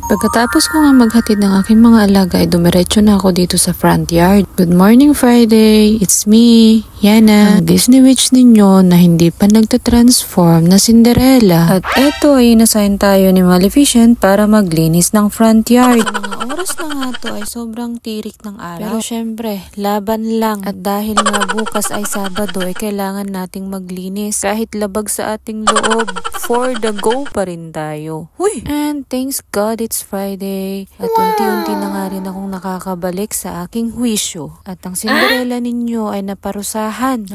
Pagkatapos ko nga maghatid ng aking mga alaga ay dumiretso na ako dito sa front yard. Good morning Friday! It's me, Yana, ang Disney Witch ninyo na hindi pa nagtatransform na Cinderella. At eto ay inasign tayo ni Maleficent para maglinis ng front yard. Sa mga oras na nga to ay sobrang tirik ng araw. Pero syempre, laban lang. At dahil nga bukas ay Sabado ay kailangan nating maglinis. Kahit labag sa ating loob, for the go pa rin tayo. Huy! And thanks God it's Friday. At unti-unti na nga rin akong nakakabalik sa aking huwisyo. At ang Cinderella ninyo ay naparusahan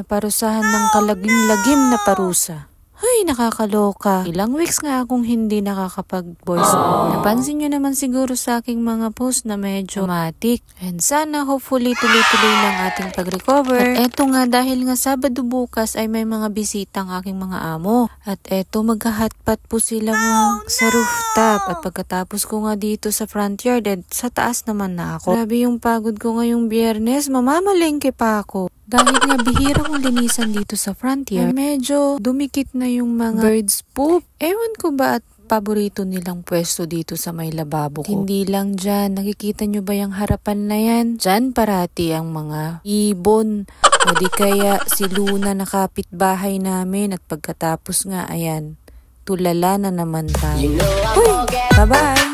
ng kalagim-lagim na parusa. Ay, nakakaloka. Ilang weeks nga akong hindi nakakapag-voice. Napansin nyo naman siguro sa aking mga post na medyo dramatic. And sana hopefully tuloy-tuloy ng ating pag-recover. At eto nga dahil nga Sabado bukas ay may mga bisita ang aking mga amo. At eto maghahatpat po sila sa rooftop. At pagkatapos ko nga dito sa front yard at sa taas naman na ako. Grabe yung pagod ko ngayong Biyernes. Mamamalengke pa ako. Dahil nga bihira kong linisan dito sa front yard, medyo dumikit na yung mga birds poop. Ewan ko ba at paborito nilang pwesto dito sa may lababo ko. Hindi lang dyan, nakikita nyo ba yung harapan na yan? Dyan parati ang mga ibon. O di kaya si Luna na kapitbahay namin at pagkatapos nga, ayan, tulala na naman tayo. Uy, bye-bye!